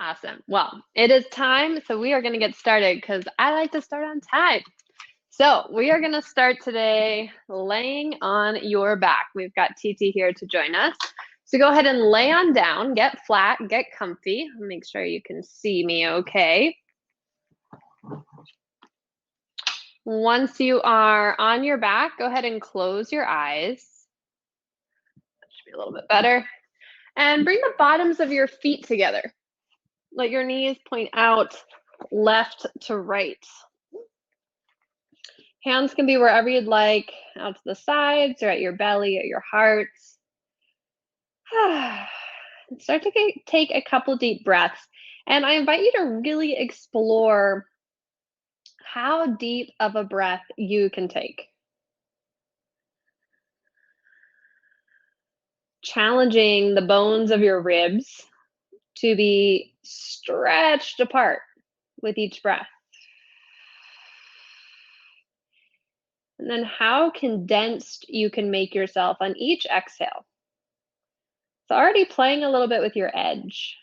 Awesome. Well, it is time, so we are going to get started because I like to start on time. So we are going to start today laying on your back. We've got TT here to join us. So go ahead and lay on down, get flat, get comfy. Make sure you can see me okay. Once you are on your back, go ahead and close your eyes. That should be a little bit better. And bring the bottoms of your feet together. Let your knees point out left to right. Hands can be wherever you'd like, out to the sides or at your belly, at your heart. Start to take a couple deep breaths. And I invite you to really explore how deep of a breath you can take. Challenging the bones of your ribs to be stretched apart with each breath. And then how condensed you can make yourself on each exhale. It's already playing a little bit with your edge.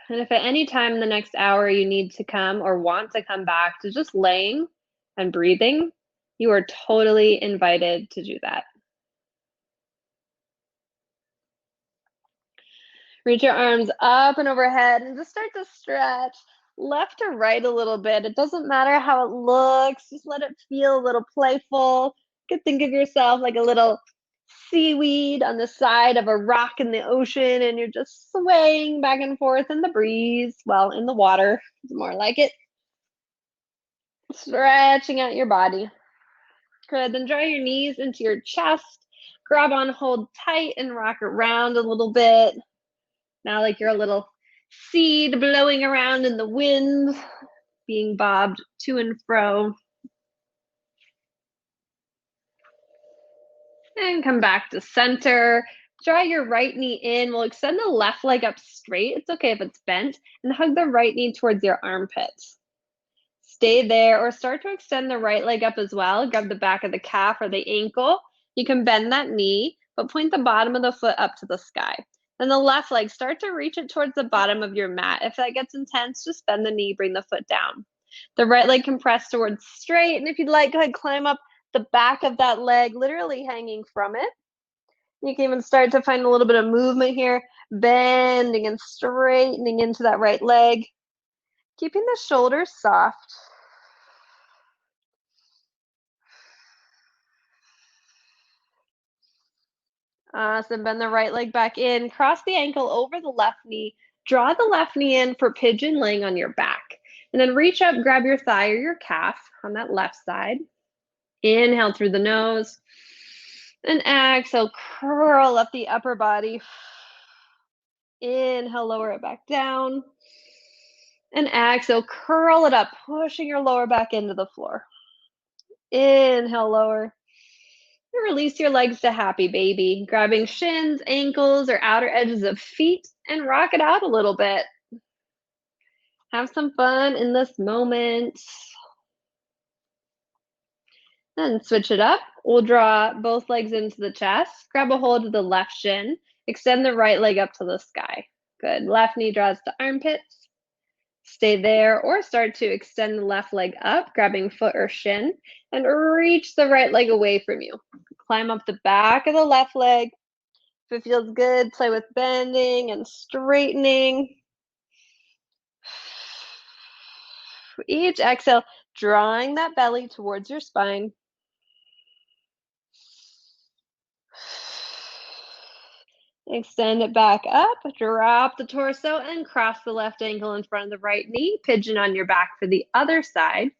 And if at any time in the next hour you need to come or want to come back to just laying and breathing, you are totally invited to do that. Reach your arms up and overhead and just start to stretch left or right a little bit. It doesn't matter how it looks. Just let it feel a little playful. You could think of yourself like a little seaweed on the side of a rock in the ocean, and you're just swaying back and forth in the breeze. Well, in the water, it's more like it. Stretching out your body. Good. Then draw your knees into your chest. Grab on, hold tight, and rock around a little bit. Now like you're a little seed blowing around in the wind, being bobbed to and fro. And come back to center. Draw your right knee in. We'll extend the left leg up straight. It's okay if it's bent. And hug the right knee towards your armpits. Stay there or start to extend the right leg up as well. Grab the back of the calf or the ankle. You can bend that knee, but point the bottom of the foot up to the sky. Then the left leg, start to reach it towards the bottom of your mat. If that gets intense, just bend the knee, bring the foot down. The right leg can press towards straight. And if you'd like, go ahead, climb up the back of that leg, literally hanging from it. You can even start to find a little bit of movement here, bending and straightening into that right leg. Keeping the shoulders soft. Awesome. Bend the right leg back in. Cross the ankle over the left knee. Draw the left knee in for pigeon, laying on your back. And then reach up, grab your thigh or your calf on that left side. Inhale through the nose. And exhale, curl up the upper body. Inhale, lower it back down. And exhale, curl it up, pushing your lower back into the floor. Inhale, lower. And release your legs to happy baby, grabbing shins, ankles, or outer edges of feet, and rock it out a little bit. Have some fun in this moment. Then switch it up. We'll draw both legs into the chest. Grab a hold of the left shin. Extend the right leg up to the sky. Good. Left knee draws to armpits. Stay there or start to extend the left leg up, grabbing foot or shin, and reach the right leg away from you. Climb up the back of the left leg. If it feels good, play with bending and straightening. Each exhale, drawing that belly towards your spine. Extend it back up, drop the torso, and cross the left ankle in front of the right knee. Pigeon on your back for the other side.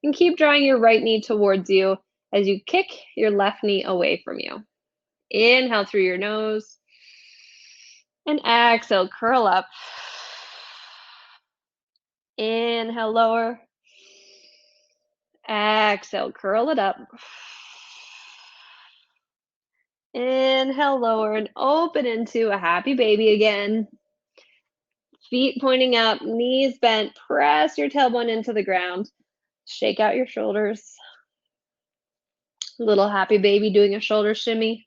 And keep drawing your right knee towards you as you kick your left knee away from you. Inhale through your nose. And exhale, curl up. Inhale, lower. Exhale, curl it up. Inhale, lower, and open into a happy baby again. Feet pointing up, knees bent. Press your tailbone into the ground. Shake out your shoulders. Little happy baby doing a shoulder shimmy.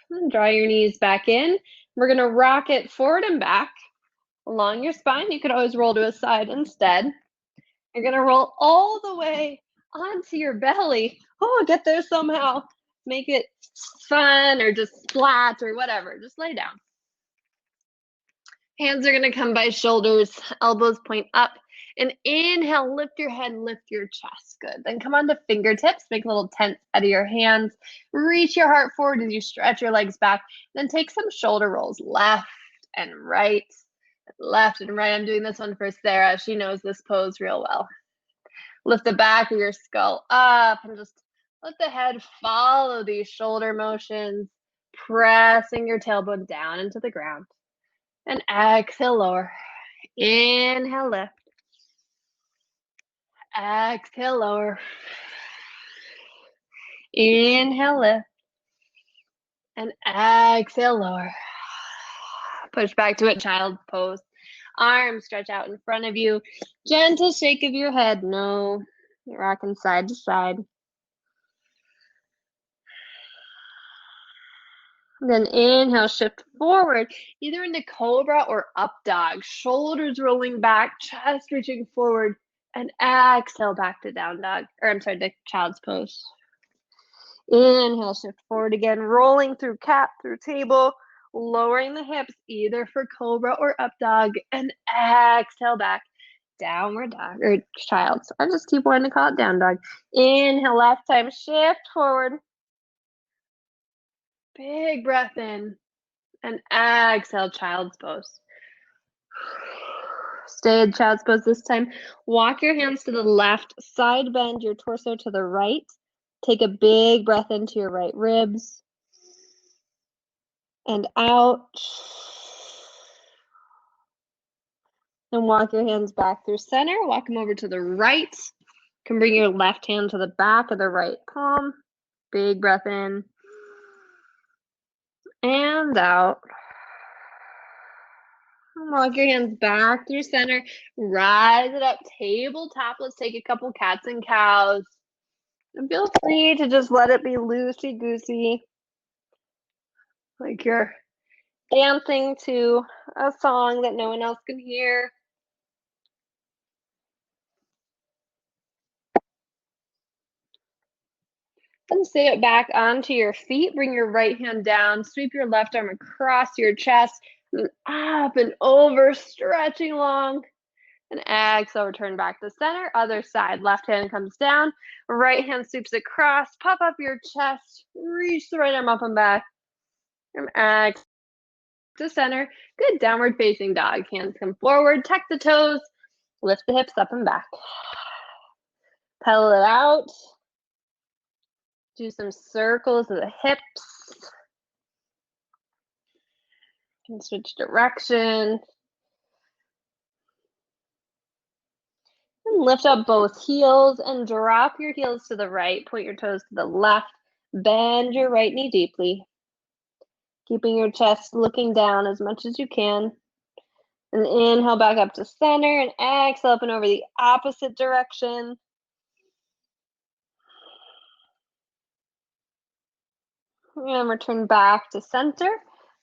And draw your knees back in. We're going to rock it forward and back along your spine. You could always roll to a side instead. You're going to roll all the way onto your belly. Oh, get there somehow. Make it fun or just flat or whatever. Just lay down. Hands are going to come by shoulders, elbows point up. And inhale, lift your head, lift your chest. Good. Then come on to fingertips. Make a little tent out of your hands. Reach your heart forward as you stretch your legs back. Then take some shoulder rolls, left and right. Left and right. I'm doing this one for Sarah. She knows this pose real well. Lift the back of your skull up and just let the head follow these shoulder motions, pressing your tailbone down into the ground. And exhale, lower. Inhale, lift. Exhale, lower. Inhale, lift. And exhale, lower. Push back to a child's pose. Arms stretch out in front of you. Gentle shake of your head. No. You're rocking side to side. Then inhale, shift forward, either into cobra or up dog. Shoulders rolling back, chest reaching forward. And exhale back to down dog. Or I'm sorry, to child's pose. Inhale, shift forward again, rolling through cat, through table. Lowering the hips, either for cobra or up dog, and exhale back, downward dog, or child's. I just keep wanting to call it down dog. Inhale, left time, shift forward. Big breath in, and exhale, child's pose. Stay in child's pose this time. Walk your hands to the left, side bend your torso to the right. Take a big breath into your right ribs. And out. And walk your hands back through center. Walk them over to the right. You can bring your left hand to the back of the right palm. Big breath in. And out. And walk your hands back through center. Rise it up. Tabletop. Let's take a couple cats and cows. And feel free to just let it be loosey-goosey. Like you're dancing to a song that no one else can hear. Then sit back onto your feet. Bring your right hand down. Sweep your left arm across your chest. And up and over, stretching long. And exhale, return back to center. Other side. Left hand comes down. Right hand sweeps across. Puff up your chest. Reach the right arm up and back. And exhale to center. Good. Downward facing dog. Hands come forward. Tuck the toes. Lift the hips up and back. Pedal it out. Do some circles of the hips. And switch direction. And lift up both heels and drop your heels to the right. Point your toes to the left. Bend your right knee deeply. Keeping your chest looking down as much as you can. And inhale back up to center and exhale up and over the opposite direction. And return back to center.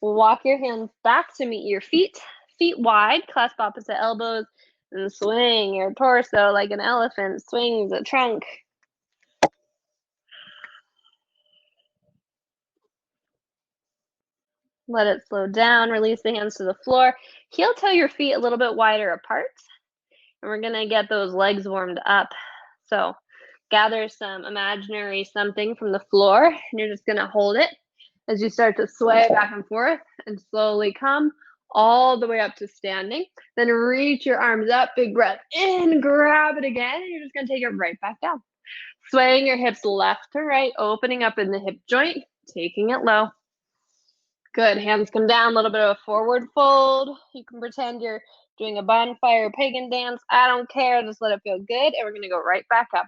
Walk your hands back to meet your feet. Feet wide, clasp opposite elbows, and swing your torso like an elephant swings a trunk. Let it slow down. Release the hands to the floor. Heel toe your feet a little bit wider apart. And we're going to get those legs warmed up. So gather some imaginary something from the floor. And you're just going to hold it as you start to sway back and forth and slowly come all the way up to standing. Then reach your arms up. Big breath in. Grab it again. And you're just going to take it right back down. Swaying your hips left to right. Opening up in the hip joint. Taking it low. Good. Hands come down, a little bit of a forward fold. You can pretend you're doing a bonfire pagan dance. I don't care. Just let it feel good. And we're going to go right back up.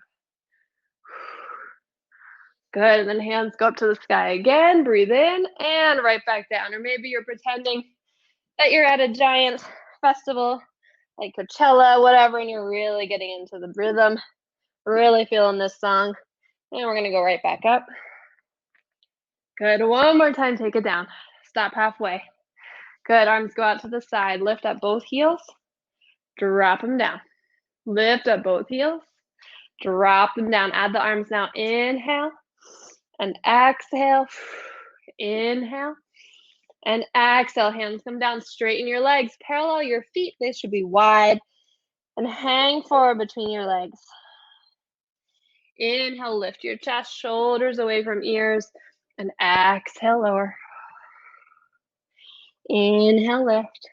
Good. And then hands go up to the sky again. Breathe in and right back down. Or maybe you're pretending that you're at a giant festival like Coachella, whatever, and you're really getting into the rhythm. Really feeling this song. And we're gonna go right back up. Good, one more time, take it down. Stop halfway. Good, arms go out to the side. Lift up both heels, drop them down. Lift up both heels, drop them down. Add the arms now. Inhale and exhale. Inhale and exhale. Hands come down. Straighten your legs. Parallel your feet. They should be wide. And hang forward between your legs. Inhale, lift your chest, shoulders away from ears. And exhale, lower. Inhale, lift.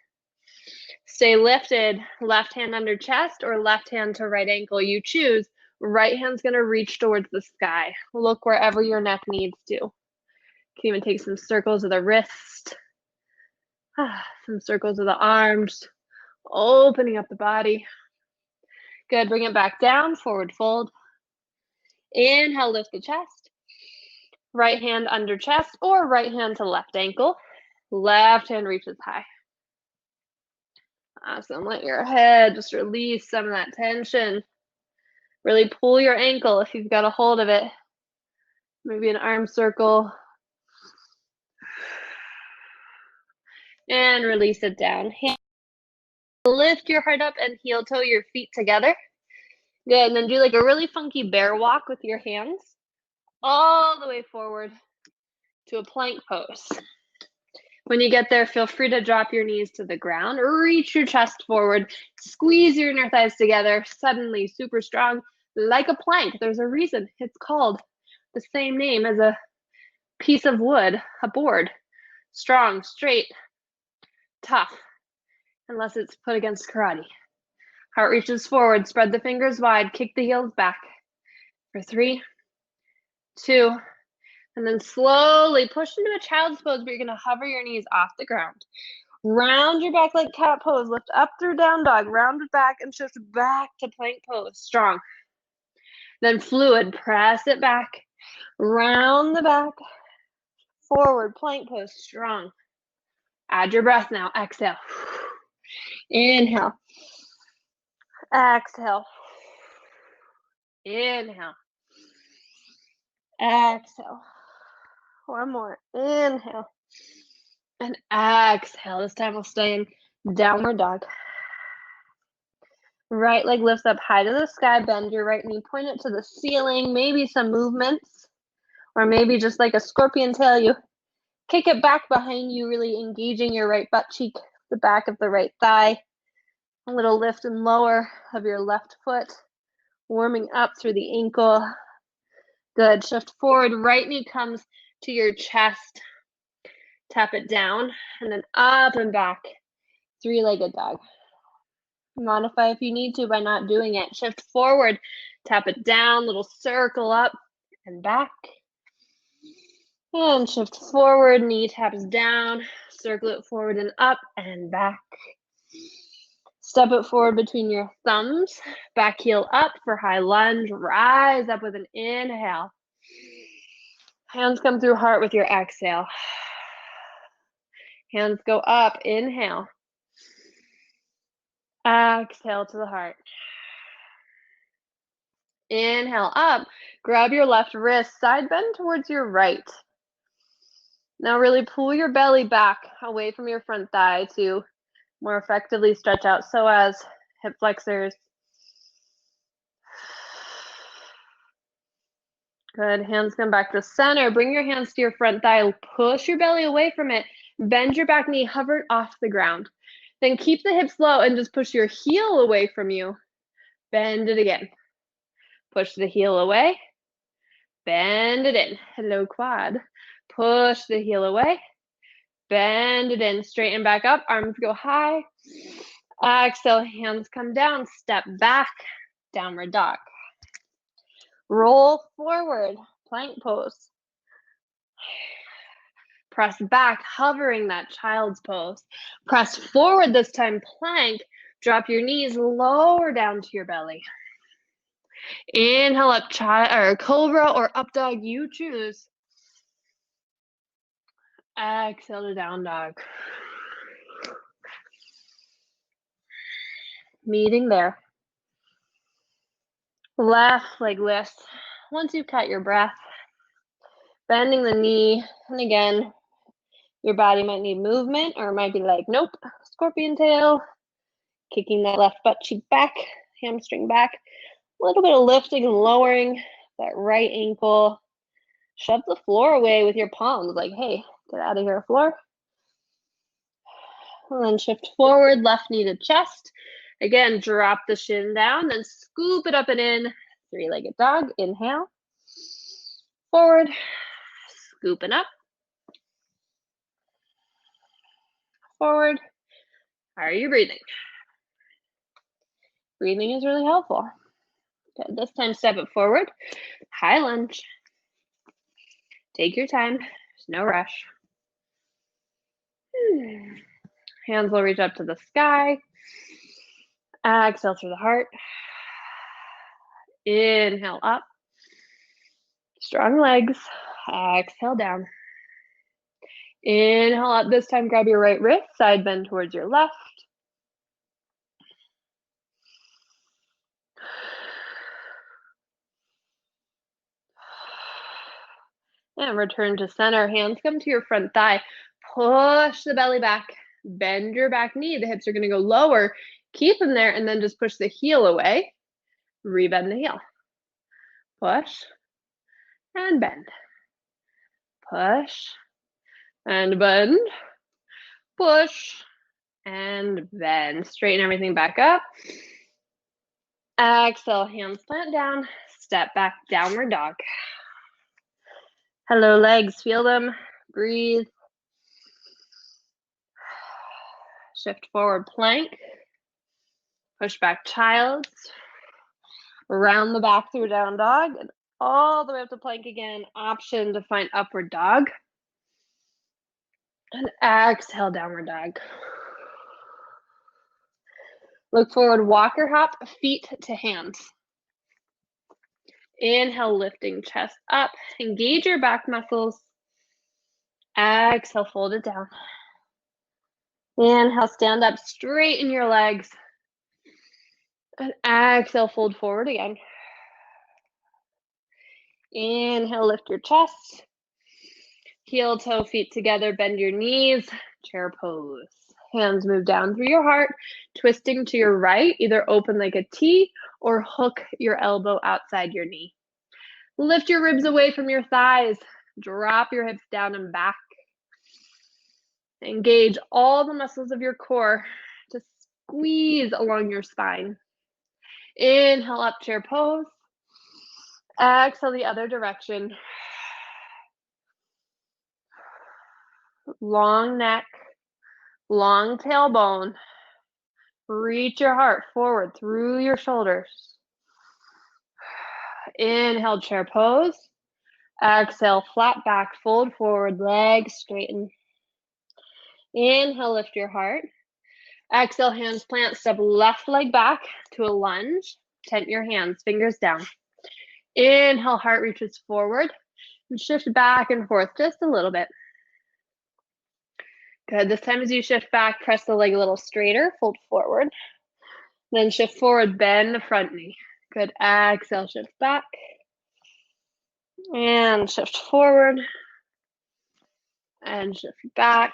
Stay lifted. Left hand under chest or left hand to right ankle. You choose. Right hand's going to reach towards the sky. Look wherever your neck needs to. Can even take some circles of the wrist. Some circles of the arms. Opening up the body. Good. Bring it back down. Forward fold. Inhale, lift the chest. Right hand under chest or right hand to left ankle. Left hand reaches high. Awesome. Let your head just release some of that tension. Really pull your ankle if you've got a hold of it. Maybe an arm circle. And release it down. Lift your heart up and heel toe your feet together. Good. And then do like a really funky bear walk with your hands all the way forward to a plank pose. When you get there, feel free to drop your knees to the ground, reach your chest forward, squeeze your inner thighs together, suddenly super strong, like a plank. There's a reason it's called the same name as a piece of wood, a board. Strong, straight, tough, unless it's put against karate. Heart reaches forward, spread the fingers wide, kick the heels back for 3, 2, and then slowly push into a child's pose, but you're going to hover your knees off the ground. Round your back like cat pose. Lift up through down dog. Round it back and shift back to plank pose. Strong. Then fluid. Press it back. Round the back. Forward. Plank pose. Strong. Add your breath now. Exhale. Inhale. Exhale. Inhale. Exhale. One more. Inhale. And exhale. This time we'll stay in downward dog. Right leg lifts up high to the sky. Bend your right knee. Point it to the ceiling. Maybe some movements. Or maybe just like a scorpion tail, you kick it back behind you, really engaging your right butt cheek, the back of the right thigh. A little lift and lower of your left foot. Warming up through the ankle. Good. Shift forward. Right knee comes to your chest. Tap it down and then up and back. Three-legged dog. Modify if you need to by not doing it. Shift forward. Tap it down. Little circle up and back. And shift forward. Knee taps down. Circle it forward and up and back. Step it forward between your thumbs. Back heel up for high lunge. Rise up with an inhale. Hands come through heart with your exhale. Hands go up. Inhale. Exhale to the heart. Inhale up. Grab your left wrist. Side bend towards your right. Now really pull your belly back away from your front thigh to more effectively stretch out psoas, hip flexors. Good. Hands come back to center. Bring your hands to your front thigh. Push your belly away from it. Bend your back knee. Hover it off the ground. Then keep the hips low and just push your heel away from you. Bend it again. Push the heel away. Bend it in. Hello, quad. Push the heel away. Bend it in. Straighten back up. Arms go high. Exhale. Hands come down. Step back. Downward dog. Roll forward. Plank pose. Press back, hovering that child's pose. Press forward this time, plank. Drop your knees lower down to your belly. Inhale up, cobra or up dog, you choose. Exhale to down dog. Meeting there. Left leg lifts. Once you've caught your breath, bending the knee, and again, your body might need movement, or it might be like, nope, scorpion tail, kicking that left butt cheek back, hamstring back, a little bit of lifting and lowering that right ankle. Shove the floor away with your palms, like, hey, get out of here, floor. And then shift forward, left knee to chest. Again, drop the shin down, then scoop it up and in. Three-legged dog, inhale. Forward, scooping up. Forward. How are you breathing? Breathing is really helpful. Okay, this time step it forward. High lunge. Take your time. There's no rush. Hands will reach up to the sky. Exhale through the heart. Inhale up. Strong legs. Exhale down. Inhale up. This time grab your right wrist. Side bend towards your left. And return to center. Hands come to your front thigh. Push the belly back. Bend your back knee. The hips are going to go lower. Keep them there, and then just push the heel away. Rebend the heel. Push and bend. Push and bend. Push and bend. Straighten everything back up. Exhale, hands plant down. Step back, downward dog. Hello, legs. Feel them. Breathe. Shift forward, plank. Push back, child's. Round the back through down dog. And all the way up to plank again. Option to find upward dog. And exhale, downward dog. Look forward, walker hop, feet to hands. Inhale, lifting chest up. Engage your back muscles. Exhale, fold it down. Inhale, stand up, straighten your legs. And exhale, fold forward again. Inhale, lift your chest. Heel, toe, feet together, bend your knees. Chair pose. Hands move down through your heart, twisting to your right, either open like a T or hook your elbow outside your knee. Lift your ribs away from your thighs. Drop your hips down and back. Engage all the muscles of your core to squeeze along your spine. Inhale, up chair pose. Exhale the other direction. Long neck, long tailbone. Reach your heart forward through your shoulders. Inhale, chair pose. Exhale, flat back, fold forward, legs straighten. Inhale, lift your heart. Exhale, hands plant, step left leg back to a lunge. Tent your hands, fingers down. Inhale, heart reaches forward. And shift back and forth just a little bit. Good. This time as you shift back, press the leg a little straighter, fold forward. Then shift forward, bend the front knee. Good. Exhale, shift back. And shift forward. And shift back.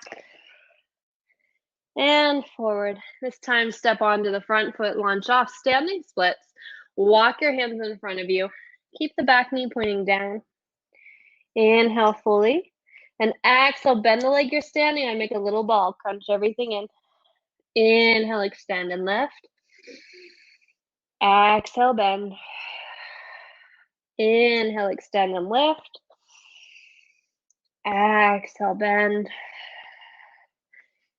And forward. This time, step onto the front foot, launch off, standing splits. Walk your hands in front of you. Keep the back knee pointing down. Inhale fully. And exhale, bend the leg you're standing on, make a little ball. Crunch everything in. Inhale, extend and lift. Exhale, bend. Inhale, extend and lift. Exhale, bend.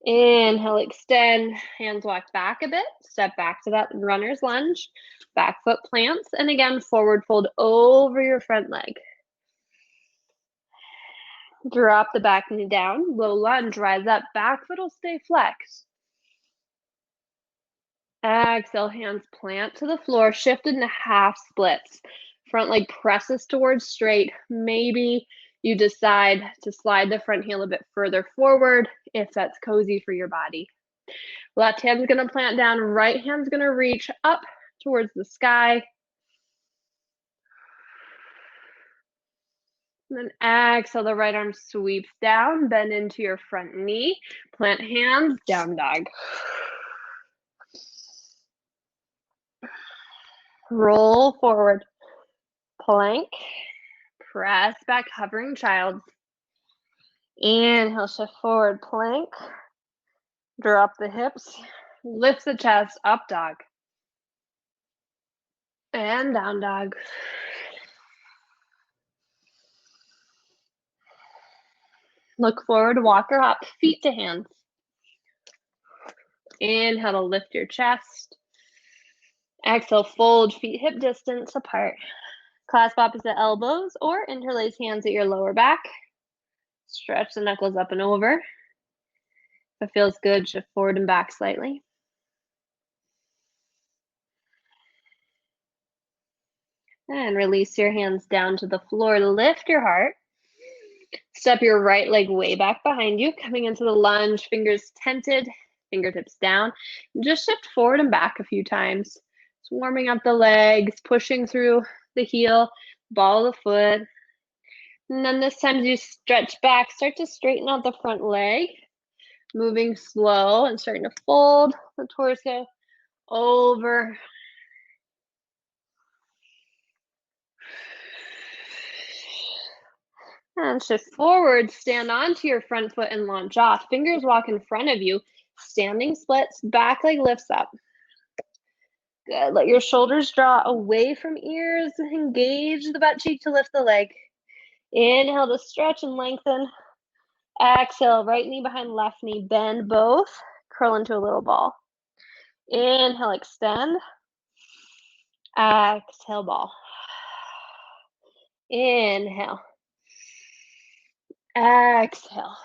Inhale, extend. Hands walk back a bit. Step back to that runner's lunge. Back foot plants. And again, forward fold over your front leg. Drop the back knee down. Low lunge, rise up. Back foot will stay flexed. Exhale, hands plant to the floor. Shift into half splits. Front leg presses towards straight. Maybe you decide to slide the front heel a bit further forward if that's cozy for your body. Left hand's going to plant down. Right hand's going to reach up towards the sky. And then exhale, the right arm sweeps down, bend into your front knee, plant hands, down dog. Roll forward, plank, press back, hovering child. Inhale, shift forward, plank, drop the hips, lift the chest, up dog, and down dog. Look forward, walk or hop, feet to hands. Inhale to lift your chest. Exhale, fold feet hip distance apart. Clasp opposite elbows or interlace hands at your lower back. Stretch the knuckles up and over. If it feels good, shift forward and back slightly. And release your hands down to the floor. Lift your heart. Step your right leg way back behind you, coming into the lunge, fingers tented, fingertips down. Just shift forward and back a few times. Just warming up the legs, pushing through the heel, ball of the foot. And then this time as you stretch back, start to straighten out the front leg, moving slow and starting to fold the torso over. And shift forward, stand onto your front foot and launch off. Fingers walk in front of you, standing splits, back leg lifts up. Good, let your shoulders draw away from ears, engage the butt cheek to lift the leg. Inhale to stretch and lengthen. Exhale, right knee behind left knee, bend both, curl into a little ball. Inhale, extend. Exhale, ball. Inhale. Exhale.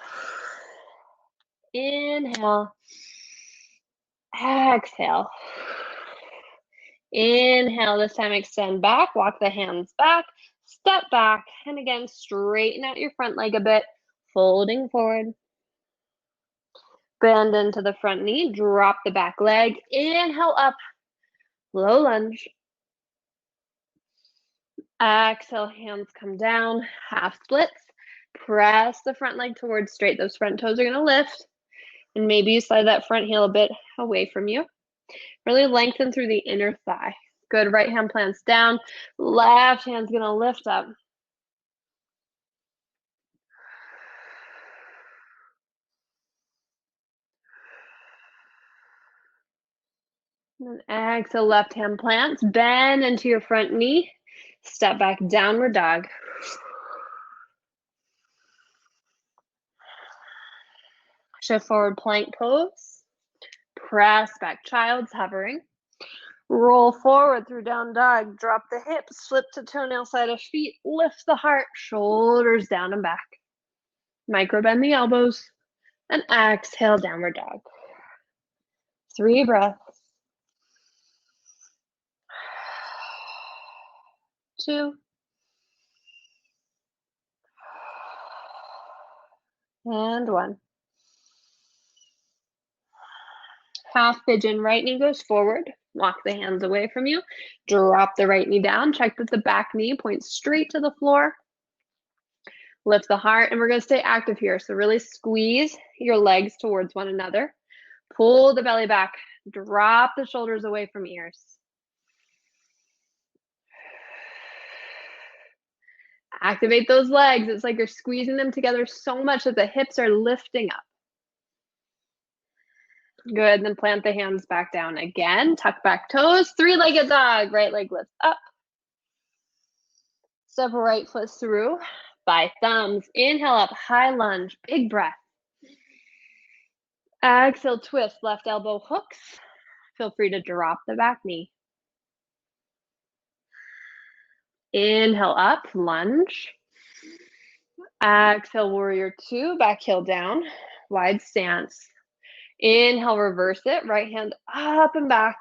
Inhale. Exhale. Inhale, this time extend back, walk the hands back, step back, and again, straighten out your front leg a bit, folding forward. Bend into the front knee, drop the back leg, inhale up, low lunge. Exhale, hands come down, half splits. Press the front leg towards straight. Those front toes are going to lift. And maybe you slide that front heel a bit away from you. Really lengthen through the inner thigh. Good, right hand plants down. Left hand's going to lift up. And then exhale, left hand plants. Bend into your front knee. Step back, downward dog. Shift forward, plank pose. Press back, child's hovering. Roll forward through down dog. Drop the hips, flip to toenail side of feet. Lift the heart, shoulders down and back. Micro bend the elbows. And exhale, downward dog. 3 breaths. 2. And 1. Half pigeon, right knee goes forward. Walk the hands away from you. Drop the right knee down. Check that the back knee points straight to the floor. Lift the heart, and we're going to stay active here. So really squeeze your legs towards one another. Pull the belly back. Drop the shoulders away from ears. Activate those legs. It's like you're squeezing them together so much that the hips are lifting up. Good, then plant the hands back down again. Tuck back toes, 3-legged dog. Right leg lifts up. Step right foot through by thumbs. Inhale up, high lunge, big breath. Exhale, twist, left elbow hooks. Feel free to drop the back knee. Inhale up, lunge. Exhale, warrior 2, back heel down, wide stance. Inhale, reverse it, right hand up and back.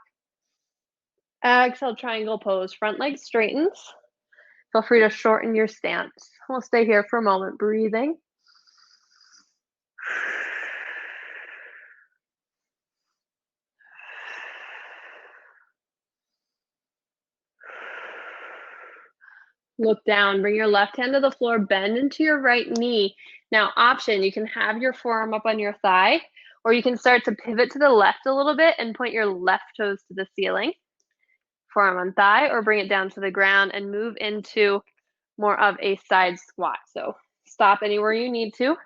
Exhale, triangle pose, front leg straightens. Feel free to shorten your stance. We'll stay here for a moment, breathing. Look down, bring your left hand to the floor, bend into your right knee. Now, option, you can have your forearm up on your thigh, or you can start to pivot to the left a little bit and point your left toes to the ceiling. Forearm on thigh, or bring it down to the ground and move into more of a side squat. So stop anywhere you need to.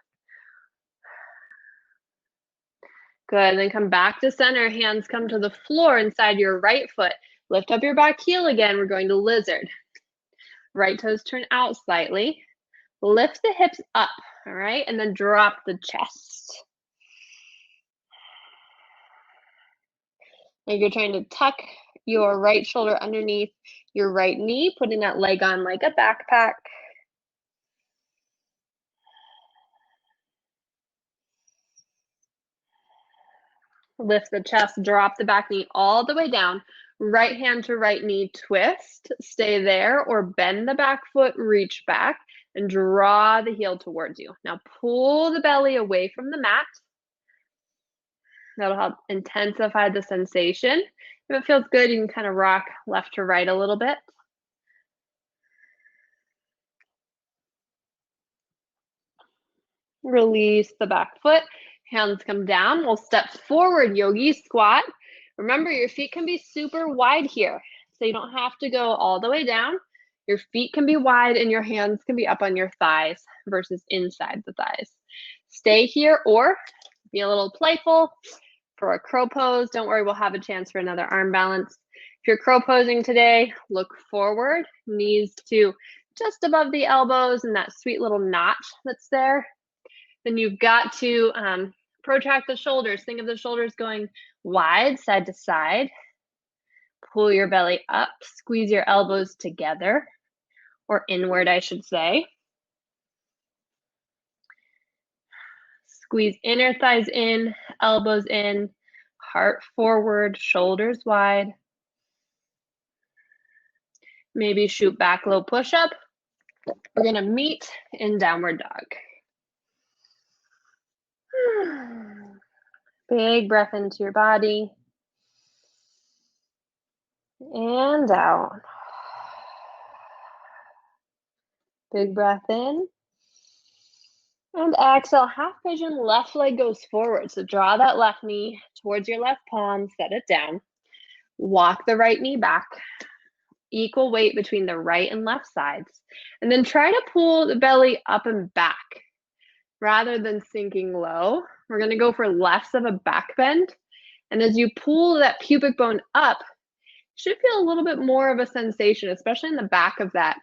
Good, then come back to center, hands come to the floor inside your right foot. Lift up your back heel again, we're going to lizard. Right toes turn out slightly. Lift the hips up, all right? And then drop the chest. Like you're trying to tuck your right shoulder underneath your right knee, putting that leg on like a backpack. Lift the chest, drop the back knee all the way down. Right hand to right knee, twist, stay there, or bend the back foot, reach back, and draw the heel towards you. Now pull the belly away from the mat. That'll help intensify the sensation. If it feels good, you can kind of rock left to right a little bit. Release the back foot, hands come down. We'll step forward, Yogi Squat. Remember, your feet can be super wide here, so you don't have to go all the way down. Your feet can be wide and your hands can be up on your thighs versus inside the thighs. Stay here or be a little playful for a crow pose. Don't worry, we'll have a chance for another arm balance. If you're crow posing today, look forward, knees to just above the elbows and that sweet little notch that's there. Then you've got to protract the shoulders. Think of the shoulders going wide, side to side. Pull your belly up, squeeze your elbows together, or inward, I should say. Squeeze inner thighs in, elbows in, heart forward, shoulders wide. Maybe shoot back low push-up. We're gonna meet in downward dog. Big breath into your body. And out. Big breath in. And exhale, half pigeon, left leg goes forward. So draw that left knee towards your left palm, set it down. Walk the right knee back. Equal weight between the right and left sides. And then try to pull the belly up and back. Rather than sinking low, we're gonna go for less of a back bend. And as you pull that pubic bone up, you should feel a little bit more of a sensation, especially in the back of that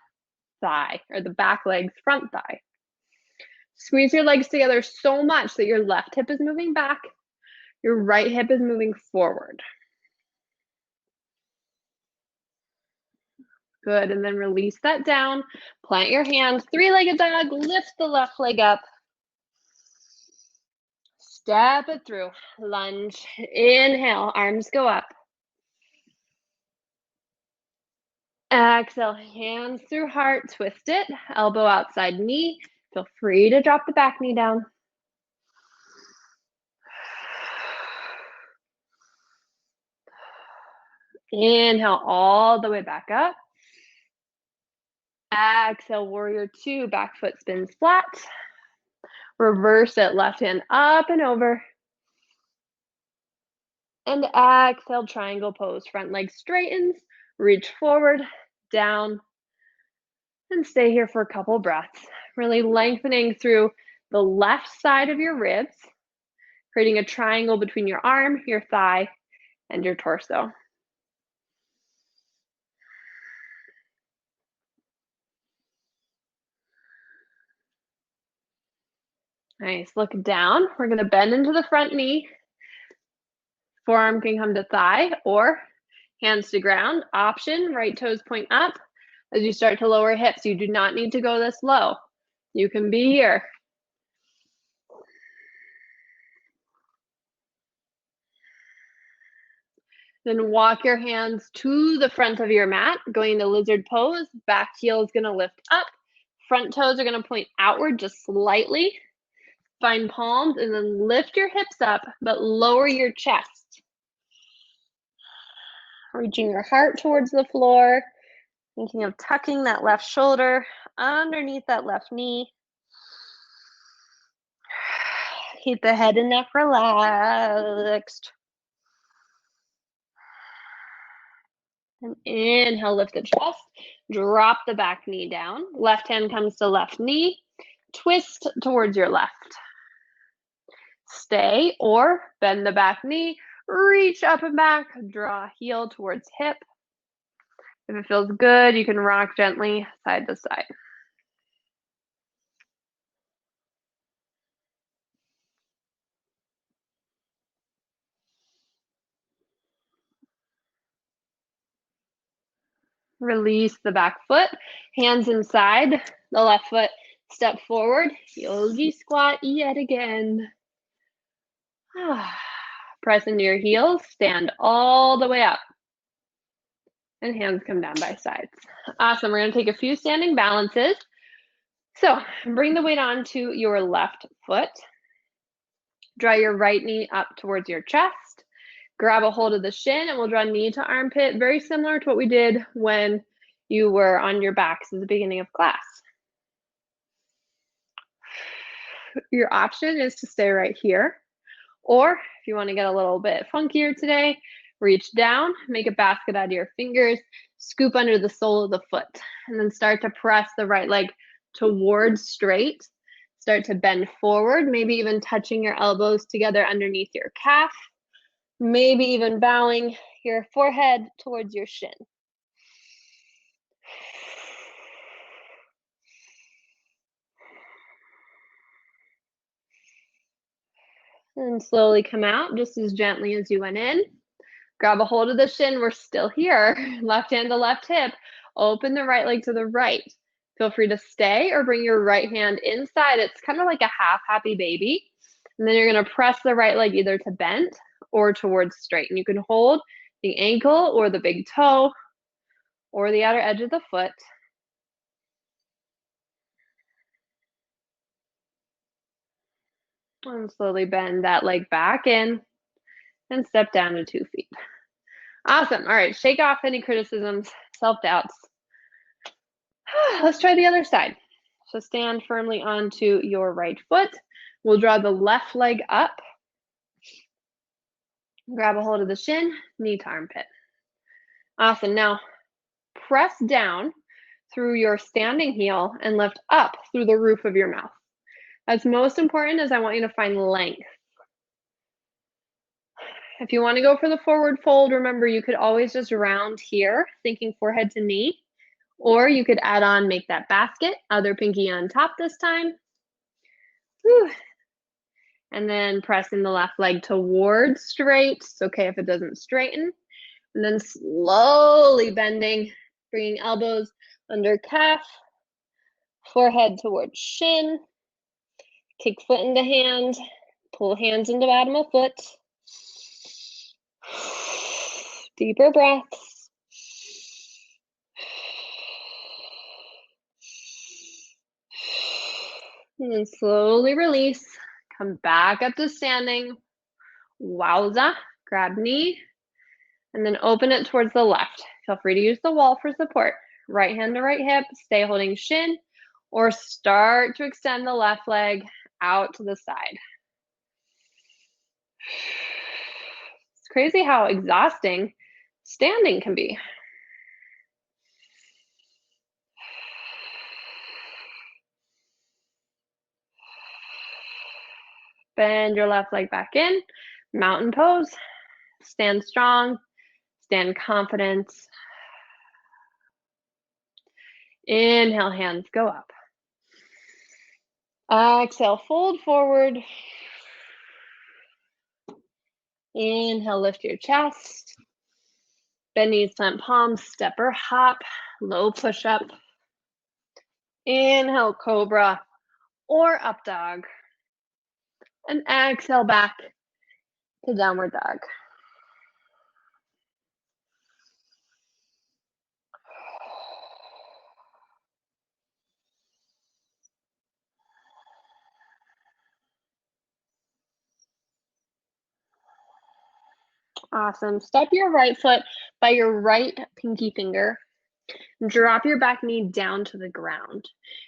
thigh or the back leg's front thigh. Squeeze your legs together so much that your left hip is moving back, your right hip is moving forward. Good, and then release that down. Plant your hands, three-legged dog, lift the left leg up. Step it through, lunge, inhale, arms go up. Exhale, hands through heart, twist it, elbow outside knee. Feel free to drop the back knee down. Inhale all the way back up. Exhale, warrior two, back foot spins flat. Reverse it, left hand up and over. And exhale, triangle pose. Front leg straightens, reach forward, down, and stay here for a couple breaths. Really lengthening through the left side of your ribs, creating a triangle between your arm, your thigh, and your torso. Nice, look down. We're gonna bend into the front knee. Forearm can come to thigh or hands to ground. Option, right toes point up. As you start to lower hips, you do not need to go this low. You can be here. Then walk your hands to the front of your mat, going into lizard pose. Back heel is gonna lift up. Front toes are gonna point outward just slightly. Find palms and then lift your hips up, but lower your chest. Reaching your heart towards the floor. Thinking of tucking that left shoulder underneath that left knee. Keep the head and neck relaxed. And inhale, lift the chest. Drop the back knee down. Left hand comes to left knee. Twist towards your left. Stay or bend the back knee. Reach up and back. Draw heel towards hip. If it feels good, you can rock gently side to side. Release the back foot, hands inside, the left foot, step forward, Yogi Squat yet again. Press into your heels, stand all the way up. And hands come down by sides. Awesome, we're gonna take a few standing balances. So bring the weight onto your left foot. Draw your right knee up towards your chest. Grab a hold of the shin and we'll draw knee to armpit, very similar to what we did when you were on your backs at the beginning of class. Your option is to stay right here, or if you want to get a little bit funkier today, reach down, make a basket out of your fingers, scoop under the sole of the foot, and then start to press the right leg towards straight. Start to bend forward, maybe even touching your elbows together underneath your calf, maybe even bowing your forehead towards your shin. And slowly come out just as gently as you went in. Grab a hold of the shin. We're still here. Left hand to left hip. Open the right leg to the right. Feel free to stay or bring your right hand inside. It's kind of like a half happy baby. And then you're going to press the right leg either to bent or towards straight. And you can hold the ankle or the big toe or the outer edge of the foot. And slowly bend that leg back in and step down to 2 feet. Awesome. All right, shake off any criticisms, self-doubts. Let's try the other side. So stand firmly onto your right foot. We'll draw the left leg up. Grab a hold of the shin, knee to armpit. Awesome. Now press down through your standing heel and lift up through the roof of your mouth. That's most important, is I want you to find length. If you want to go for the forward fold, remember you could always just round here, thinking forehead to knee, or you could add on, make that basket, other pinky on top this time. Whew. And then pressing the left leg towards straight. It's okay if it doesn't straighten. And then slowly bending, bringing elbows under calf, forehead towards shin, kick foot into hand, pull hands into bottom of foot. Deeper breaths. And then slowly release. Come back up to standing. Wowza. Grab knee. And then open it towards the left. Feel free to use the wall for support. Right hand to right hip. Stay holding shin. Or start to extend the left leg out to the side. It's crazy how exhausting standing can be. Bend your left leg back in. Mountain pose. Stand strong. Stand confident. Inhale, hands go up. Exhale, fold forward. Inhale, lift your chest. Bend knees, plant palms, step or hop, low push up. Inhale, cobra or up dog. And exhale back to downward dog. Awesome. Step your right foot by your right pinky finger. Drop your back knee down to the ground.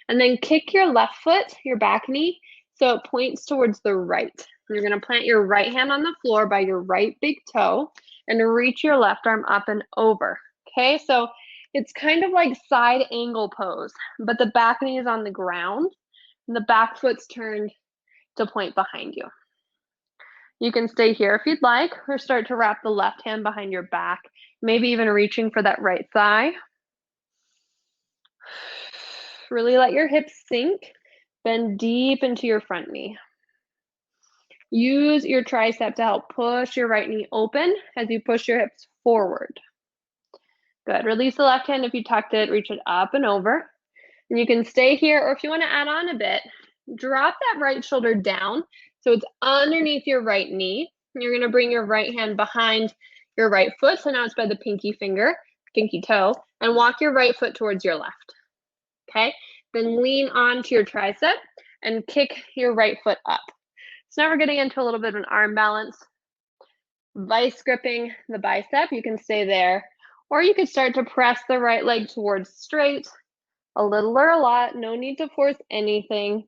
And then kick your left foot, your back knee, so it points towards the right. You're going to plant your right hand on the floor by your right big toe and reach your left arm up and over. Okay, so it's kind of like side angle pose, but the back knee is on the ground and the back foot's turned to point behind you. You can stay here if you'd like, or start to wrap the left hand behind your back, maybe even reaching for that right thigh. Really let your hips sink. Bend deep into your front knee. Use your tricep to help push your right knee open as you push your hips forward. Good. Release the left hand if you tucked it, reach it up and over. And you can stay here, or if you want to add on a bit, drop that right shoulder down so it's underneath your right knee. You're going to bring your right hand behind your right foot, so now it's by the pinky toe, and walk your right foot towards your left. Okay? Then lean onto your tricep and kick your right foot up. So now we're getting into a little bit of an arm balance. Vice gripping the bicep, you can stay there. Or you could start to press the right leg towards straight, a little or a lot, no need to force anything.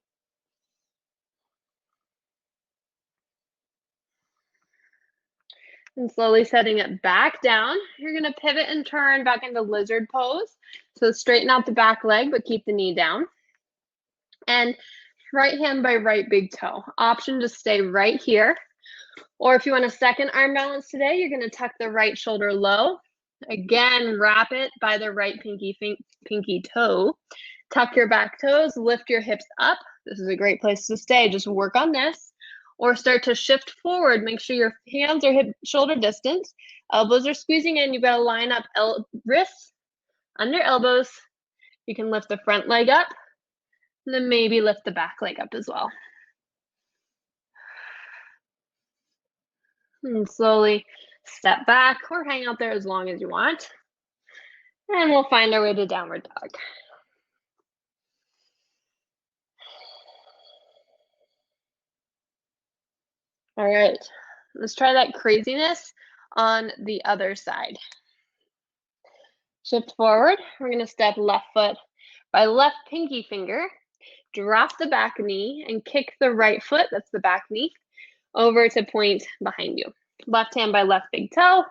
And slowly setting it back down. You're going to pivot and turn back into lizard pose. So straighten out the back leg, but keep the knee down. And right hand by right big toe. Option to stay right here. Or if you want a second arm balance today, you're going to tuck the right shoulder low. Again, wrap it by the right pinky toe. Tuck your back toes, lift your hips up. This is a great place to stay. Just work on this. Or start to shift forward. Make sure your hands are hip shoulder distance. Elbows are squeezing in. You've got to line up wrists under elbows. You can lift the front leg up. And then maybe lift the back leg up as well. And slowly step back or hang out there as long as you want. And we'll find our way to downward dog. All right, let's try that craziness on the other side. Shift forward. We're going to step left foot by left pinky finger. Drop the back knee and kick the right foot, that's the back knee, over to point behind you. Left hand by left big toe.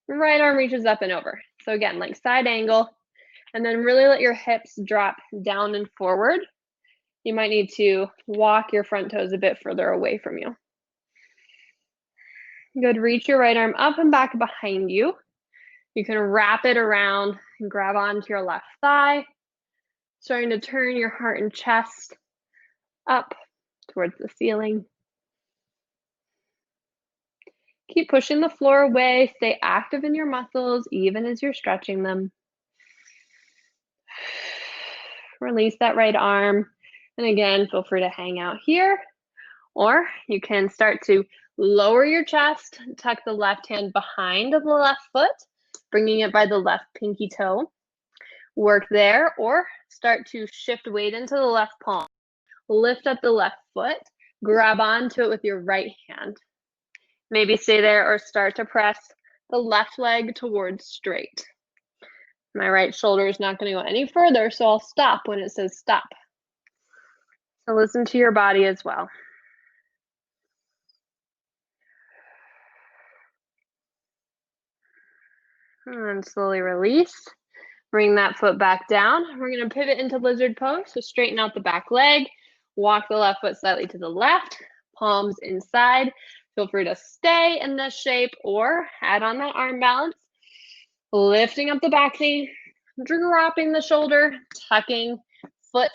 Right arm reaches up and over. So again, like side angle. And then really let your hips drop down and forward. You might need to walk your front toes a bit further away from you. Good, reach your right arm up and back behind you. You can wrap it around and grab onto your left thigh. Starting to turn your heart and chest up towards the ceiling. Keep pushing the floor away. Stay active in your muscles, even as you're stretching them. Release that right arm. And again, feel free to hang out here. Or you can start to lower your chest, tuck the left hand behind the left foot, bringing it by the left pinky toe. Work there, or start to shift weight into the left palm. Lift up the left foot, grab onto it with your right hand. Maybe stay there or start to press the left leg towards straight. My right shoulder is not going to go any further, so I'll stop when it says stop. So listen to your body as well. And slowly release. Bring that foot back down. We're going to pivot into lizard pose. So straighten out the back leg. Walk the left foot slightly to the left. Palms inside. Feel free to stay in this shape or add on that arm balance. Lifting up the back knee. Dropping the shoulder. Tucking foot,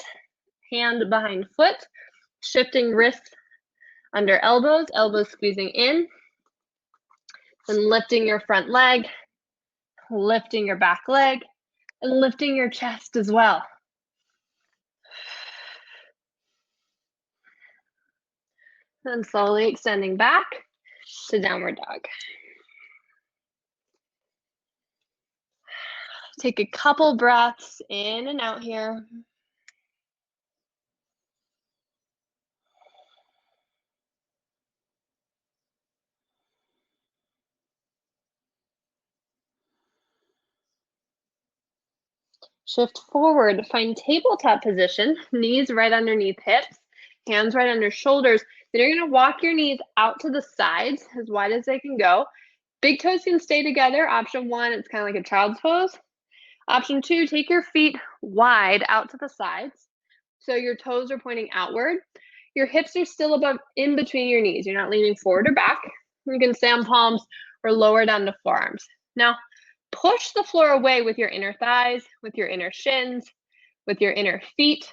hand behind foot. Shifting wrists under elbows. Elbows squeezing in. And lifting your front leg. Lifting your back leg. And lifting your chest as well. And slowly extending back to downward dog. Take a couple breaths in and out here. Shift forward, find tabletop position, knees right underneath hips, hands right under shoulders. Then you're gonna walk your knees out to the sides as wide as they can go. Big toes can stay together. Option 1, it's kind of like a child's pose. Option 2, take your feet wide out to the sides. So your toes are pointing outward. Your hips are still above in between your knees. You're not leaning forward or back. You can stay on palms or lower down to forearms. Now, push the floor away with your inner thighs, with your inner shins, with your inner feet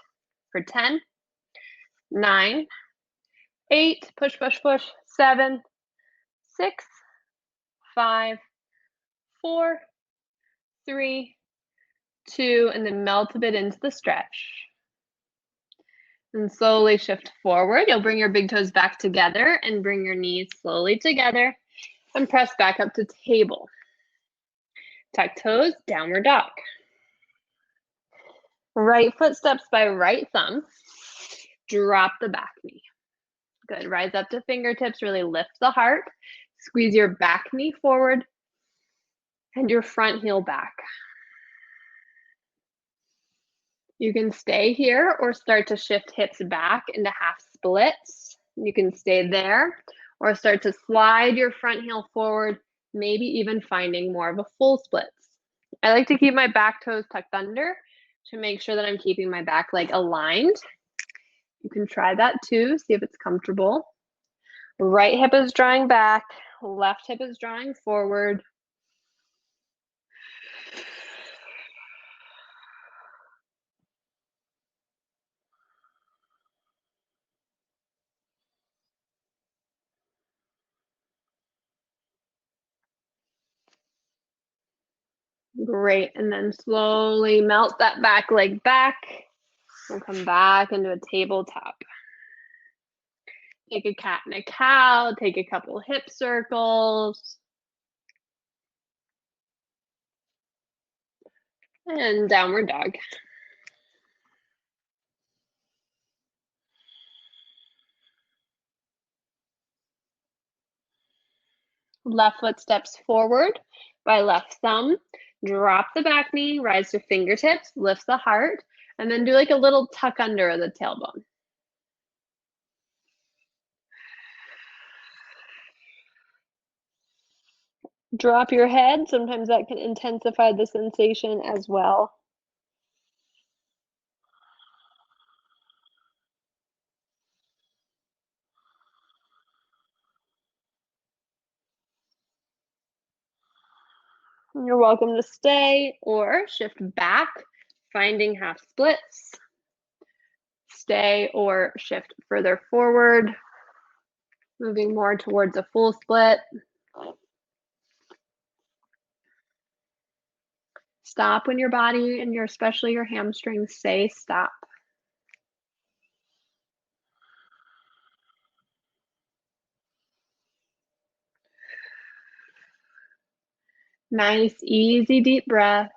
for 10, 9, 8, push, push, push, 7, 6, 5, 4, 3, 2, and then melt a bit into the stretch. And slowly shift forward. You'll bring your big toes back together and bring your knees slowly together and press back up to table. Tuck toes, downward dog. Right foot steps by right thumb. Drop the back knee. Good. Rise up to fingertips. Really lift the heart. Squeeze your back knee forward and your front heel back. You can stay here or start to shift hips back into half splits. You can stay there or start to slide your front heel forward, maybe even finding more of a full splits. I like to keep my back toes tucked under to make sure that I'm keeping my back leg aligned. You can try that too, see if it's comfortable. Right hip is drawing back, left hip is drawing forward. Great, and then slowly melt that back leg back. We'll come back into a tabletop. Take a cat and a cow, take a couple hip circles. And downward dog. Left foot steps forward by left thumb. Drop the back knee, rise to fingertips, lift the heart, and then do like a little tuck under of the tailbone. Drop your head. Sometimes that can intensify the sensation as well. You're welcome to stay or shift back, finding half splits. Stay or shift further forward, moving more towards a full split. Stop when your body and especially your hamstrings say stop. Nice, easy, deep breath.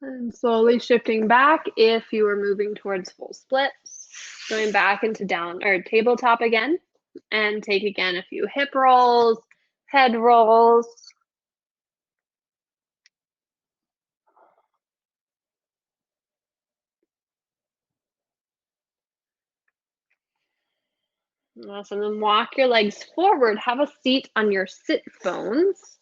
And slowly shifting back if you are moving towards full splits. Going back into down or tabletop again. And take again a few hip rolls, head rolls. Awesome. Then walk your legs forward. Have a seat on your sit bones.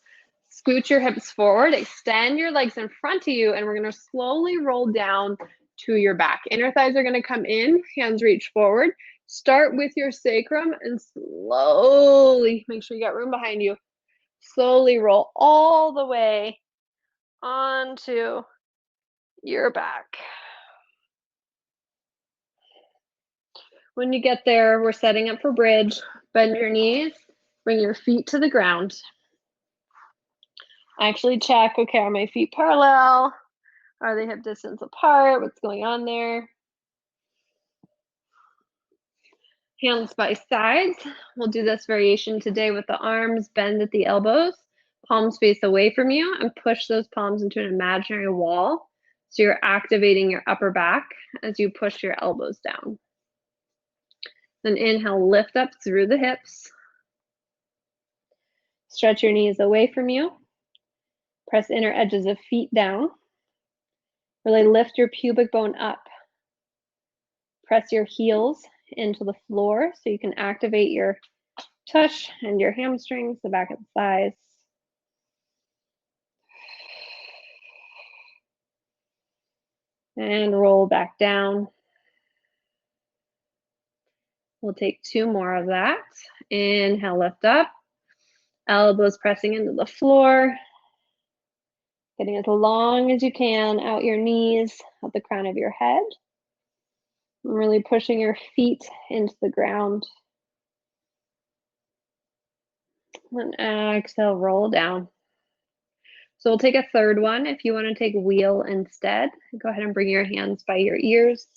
Scoot your hips forward. Extend your legs in front of you. And we're going to slowly roll down to your back. Inner thighs are going to come in. Hands reach forward. Start with your sacrum and slowly, make sure you got room behind you. Slowly roll all the way onto your back. When you get there, we're setting up for bridge. Bend your knees, bring your feet to the ground. Actually check, okay, are my feet parallel? Are they hip distance apart? What's going on there? Hands by sides. We'll do this variation today with the arms bend at the elbows. Palms face away from you and push those palms into an imaginary wall. So you're activating your upper back as you push your elbows down. Then inhale, lift up through the hips. Stretch your knees away from you. Press inner edges of feet down. Really lift your pubic bone up. Press your heels into the floor so you can activate your tush and your hamstrings, the back of the thighs. And roll back down. We'll take 2 more of that. Inhale, lift up. Elbows pressing into the floor. Getting as long as you can out your knees, at the crown of your head. And really pushing your feet into the ground. And exhale, roll down. So we'll take a third one. If you want to take wheel instead, go ahead and bring your hands by your ears.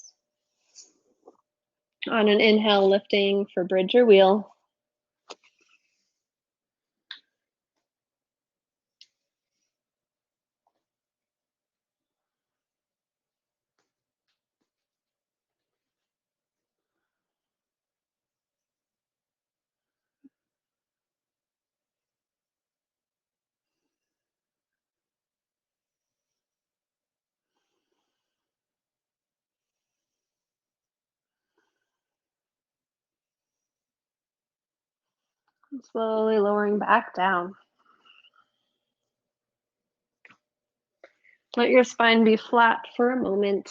On an inhale, lifting for bridge or wheel. Slowly lowering back down. Let your spine be flat for a moment.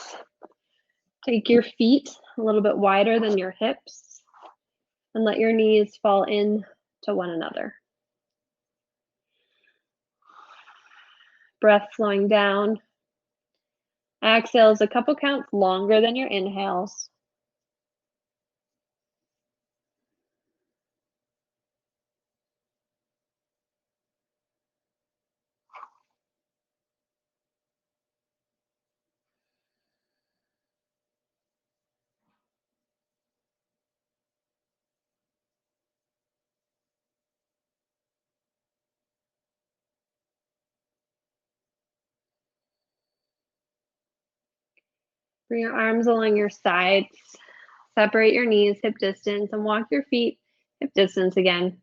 Take your feet a little bit wider than your hips and let your knees fall in to one another. Breath slowing down. Exhales a couple counts longer than your inhales. Bring your arms along your sides. Separate your knees hip distance and walk your feet hip distance again.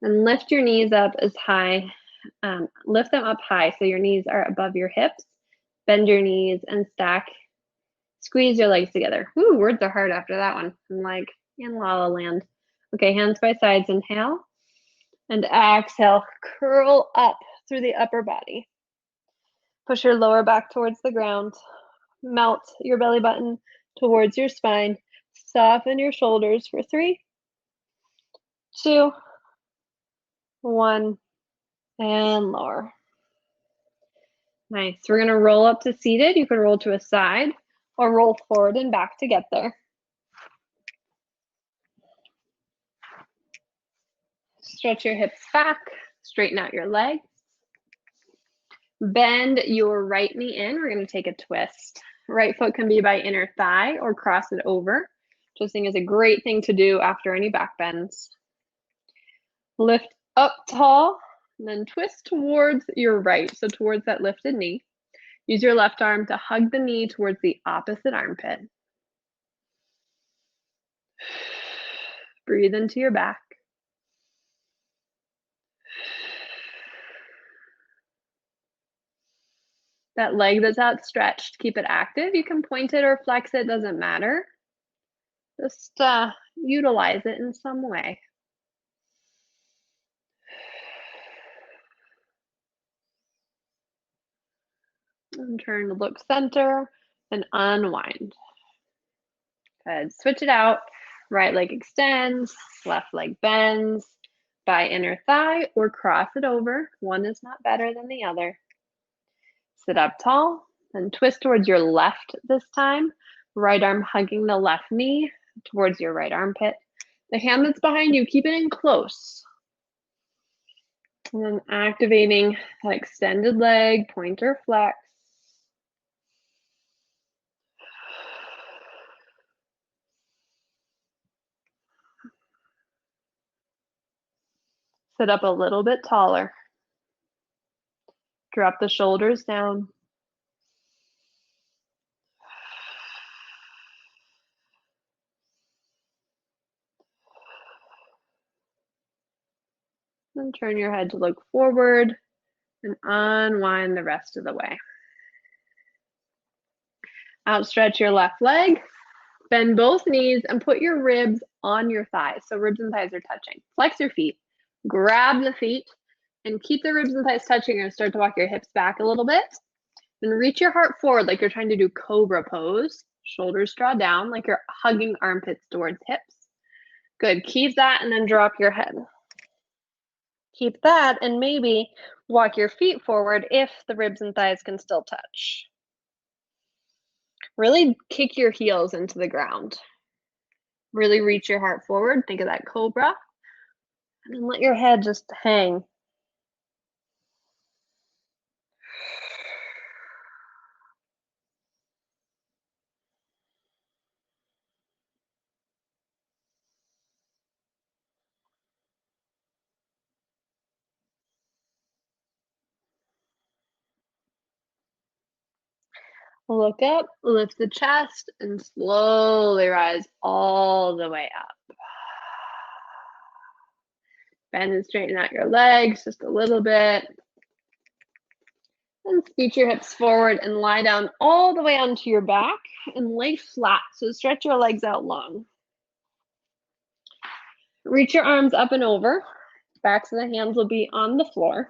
And lift your knees up as high. Lift them up high so your knees are above your hips. Bend your knees and stack. Squeeze your legs together. Ooh, words are hard after that one. I'm like in La La Land. Okay, hands by sides. Inhale. And exhale. Curl up through the upper body. Push your lower back towards the ground. Melt your belly button towards your spine. Soften your shoulders for 3, 2, 1, and lower. Nice. We're going to roll up to seated. You can roll to a side or roll forward and back to get there. Stretch your hips back. Straighten out your legs. Bend your right knee in. We're going to take a twist. Right foot can be by inner thigh or cross it over. Twisting is a great thing to do after any back bends. Lift up tall, and then twist towards your right, so towards that lifted knee. Use your left arm to hug the knee towards the opposite armpit. Breathe into your back. That leg that's outstretched, keep it active. You can point it or flex it, doesn't matter. Just utilize it in some way. And turn to look center and unwind. Good. Switch it out. Right leg extends, left leg bends by inner thigh or cross it over. One is not better than the other. Sit up tall and twist towards your left this time. Right arm hugging the left knee towards your right armpit. The hand that's behind you, keep it in close. And then activating that extended leg, pointer flex. Sit up a little bit taller. Drop the shoulders down. And turn your head to look forward and unwind the rest of the way. Outstretch your left leg, bend both knees, and put your ribs on your thighs. So ribs and thighs are touching. Flex your feet, grab the feet, and keep the ribs and thighs touching. You're going to start to walk your hips back a little bit. Then reach your heart forward like you're trying to do cobra pose. Shoulders draw down like you're hugging armpits towards hips. Good. Keep that and then drop your head. Keep that and maybe walk your feet forward if the ribs and thighs can still touch. Really kick your heels into the ground. Really reach your heart forward. Think of that cobra. And then let your head just hang. Look up, lift the chest, and slowly rise all the way up. Bend and straighten out your legs just a little bit. And scoot your hips forward and lie down all the way onto your back and lay flat. So stretch your legs out long. Reach your arms up and over. Backs of the hands will be on the floor.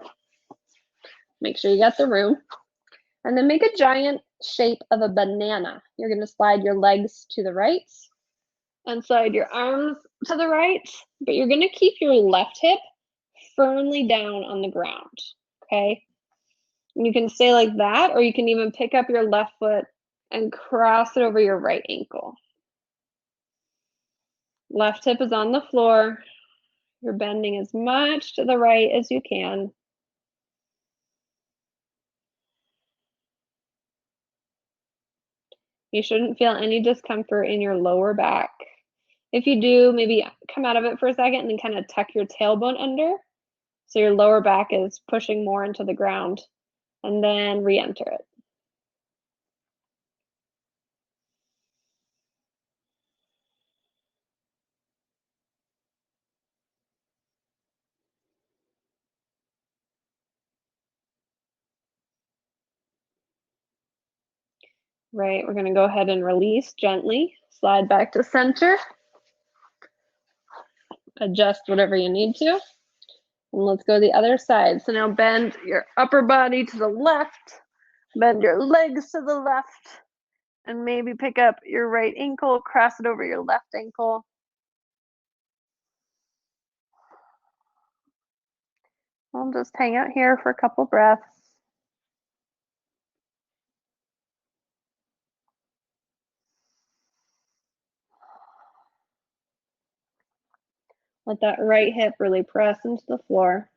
Make sure you got the room. And then make a giant shape of a banana. You're going to slide your legs to the right and slide your arms to the right, but you're going to keep your left hip firmly down on the ground, okay? And you can stay like that, or you can even pick up your left foot and cross it over your right ankle. Left hip is on the floor. You're bending as much to the right as you can. You shouldn't feel any discomfort in your lower back. If you do, maybe come out of it for a second and then kind of tuck your tailbone under so your lower back is pushing more into the ground, and then re-enter it. Right, we're going to go ahead and release gently. Slide back to center. Adjust whatever you need to. And let's go the other side. So now bend your upper body to the left. Bend your legs to the left. And maybe pick up your right ankle, cross it over your left ankle. I'll just hang out here for a couple breaths. Let that right hip really press into the floor.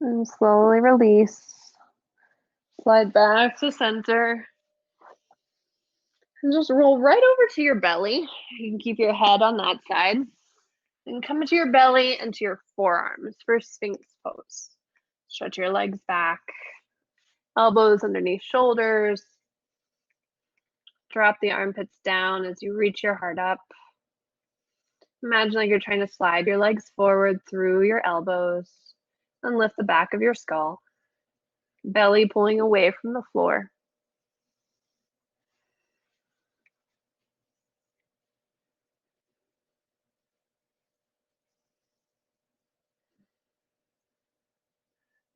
And slowly release. Slide back to center. And just roll right over to your belly. You can keep your head on that side. And come into your belly and to your forearms for Sphinx Pose. Stretch your legs back. Elbows underneath shoulders. Drop the armpits down as you reach your heart up. Imagine like you're trying to slide your legs forward through your elbows and lift the back of your skull. Belly pulling away from the floor.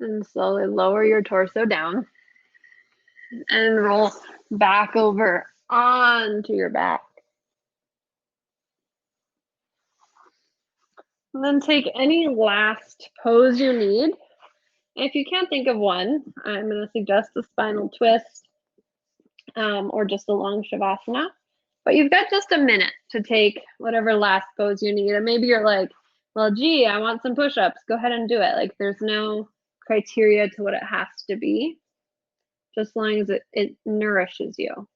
And slowly lower your torso down and roll back over onto your back. And then take any last pose you need. If you can't think of one, I'm going to suggest a spinal twist or just a long shavasana. But you've got just a minute to take whatever last pose you need. And maybe you're like, well, gee, I want some push-ups. Go ahead and do it. Like there's no criteria to what it has to be, just as long as it nourishes you.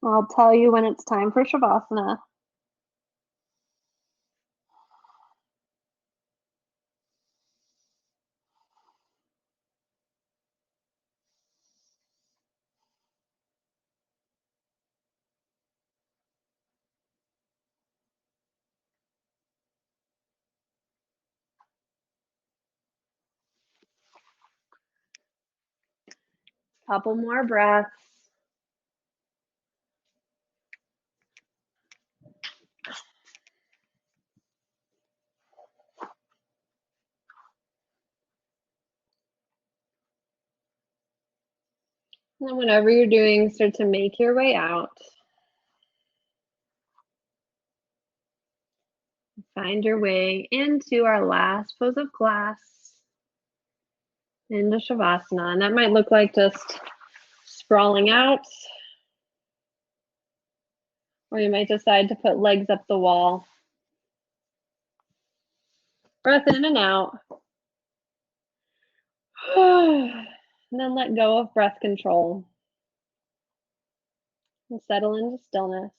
I'll tell you when it's time for shavasana. Couple more breaths. And then whenever you're doing, start to make your way out. Find your way into our last pose of class, into shavasana. And that might look like just sprawling out, or you might decide to put legs up the wall. Breath in and out. And then let go of breath control and settle into stillness.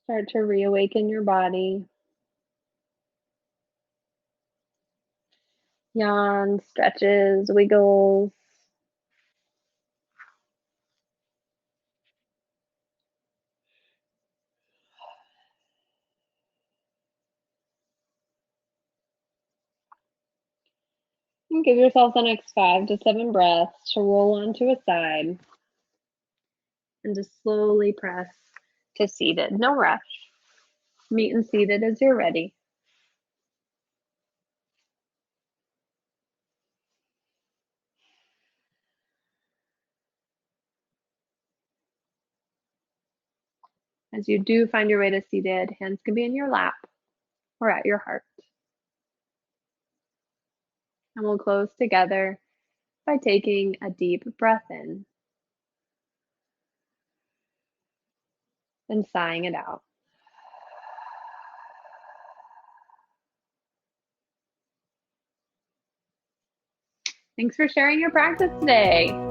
Start to reawaken your body. Yawn, stretches, wiggles. And give yourself the next 5 to 7 breaths to roll onto a side and just slowly press to seated. No rush. Meet in seated as you're ready. As you do find your way to seated, hands can be in your lap or at your heart. And we'll close together by taking a deep breath in and sighing it out. Thanks for sharing your practice today.